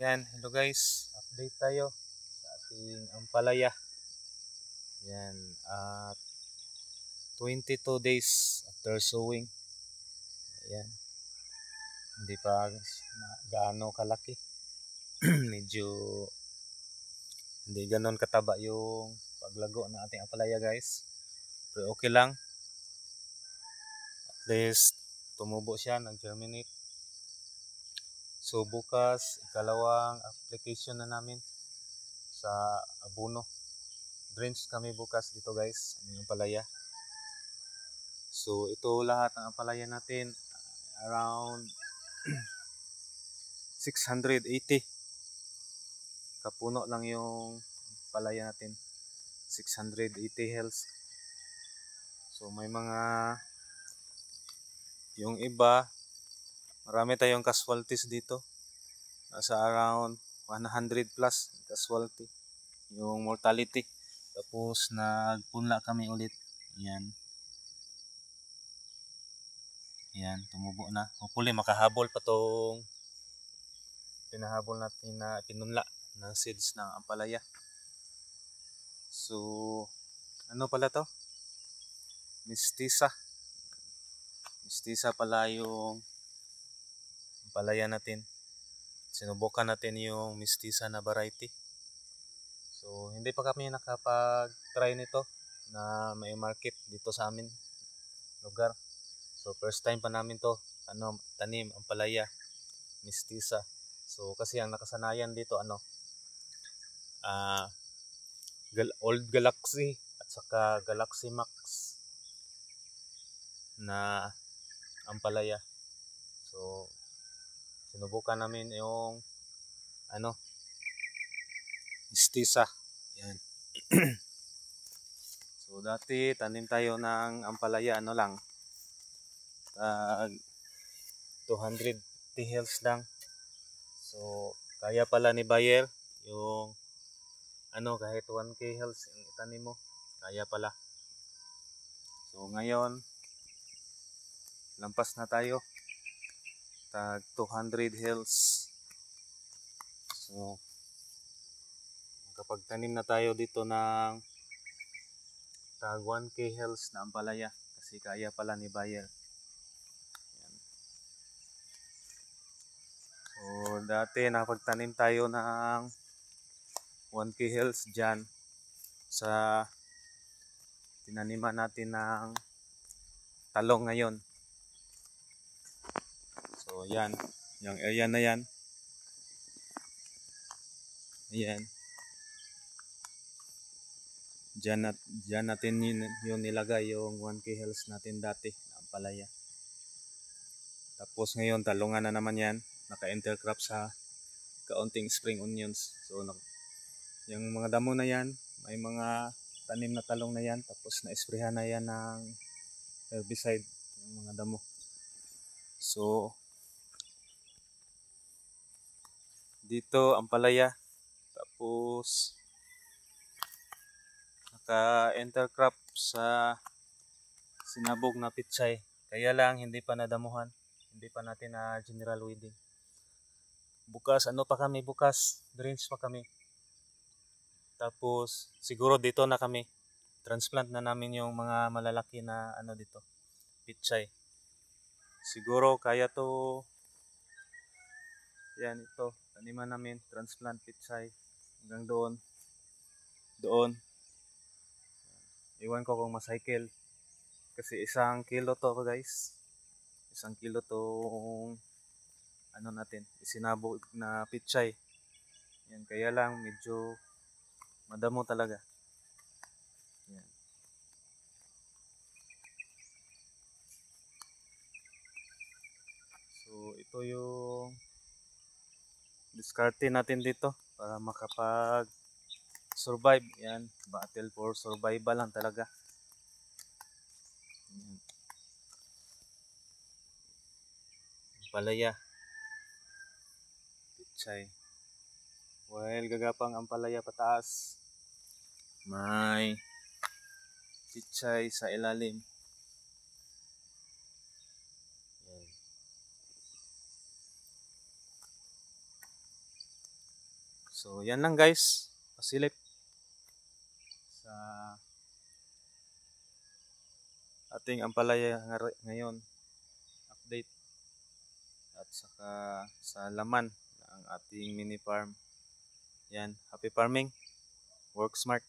Yan, hello guys. Update tayo sa ating ampalaya. Yan, at 22 days after sowing. Ayan, hindi pa gaano kalaki. Medyo hindi ganon kataba yung paglago ng ating ampalaya guys. Pero okay lang. At least tumubo siya, nag-germinate. So bukas, ikalawang application na namin sa abono. Drench kami bukas dito guys, ang ampalaya. So ito lahat ng ampalaya natin, around 680 kapuno lang yung ampalaya natin, 680 health. So may mga, yung iba, marami tayong casualties dito, nasa around 100 plus casualty yung mortality. Tapos nagpunla kami ulit. Yan, tumubo na. Hopefully makahabol pa tong pinahabol natin na pinunla ng seeds ng ampalaya. So ano pala to? Mistisa pala yung ampalaya natin. Sinubukan natin yung mistisa na variety. So hindi pa kami nakapag-try nito na may market dito sa amin lugar. So first time pa namin to tanim ampalaya mistisa. So kasi ang nakasanayan dito Old Galaxy at saka Galaxy Max na ampalaya. So sinubukan namin yung mistisa. Yan. So dati tanim tayo ng ampalaya lang, 250 health lang. So kaya pala ni buyer yung kahit 1k health yung itanim mo, kaya pala. So ngayon lampas na tayo tag 200 health. So kapag tanim na tayo dito ng tag 1k health na ampalaya kasi kaya pala ni buyer. Yan. So dati nakapagtanim tayo ng 1k health dyan sa tinaniman natin ng talong ngayon. So yan, yung area na yan. Ayan. Diyan natin yun nilagay yung 1k health natin dati na ampalaya. Tapos ngayon talungan na naman yan. Naka-intercrop sa kaunting spring onions. So yung mga damo na yan, may mga tanim na talong na yan. Tapos na-sprayhan na yan ng herbicide yung mga damo. So dito ampalaya. Tapos naka-intercrop sa sinabog na pitsay. Kaya lang hindi pa nadamuhan. Hindi pa natin na general weeding. Bukas bukas drench pa kami. Tapos siguro dito na kami. Transplant na namin yung mga malalaki na dito, pitsay. Siguro kaya to. Yan ito, taniman namin, transplant pitsay hanggang doon. Iwan ko kung macycle. Kasi 1 kilo to guys. 1 kilo tong natin, isinabog na pitsay. Yan, kaya lang medyo madamo talaga. Yan. So ito yung diskarte natin dito para makapag survive. Yan, battle for survival lang talaga. Yan. Ampalaya pitsay. While gagapang ampalaya pataas, may pitsay sa ilalim. Yan. So yan lang guys, pasilip sa ating ampalaya ngayon, update at saka sa laman ng ating mini farm. Yan, happy farming, work smart.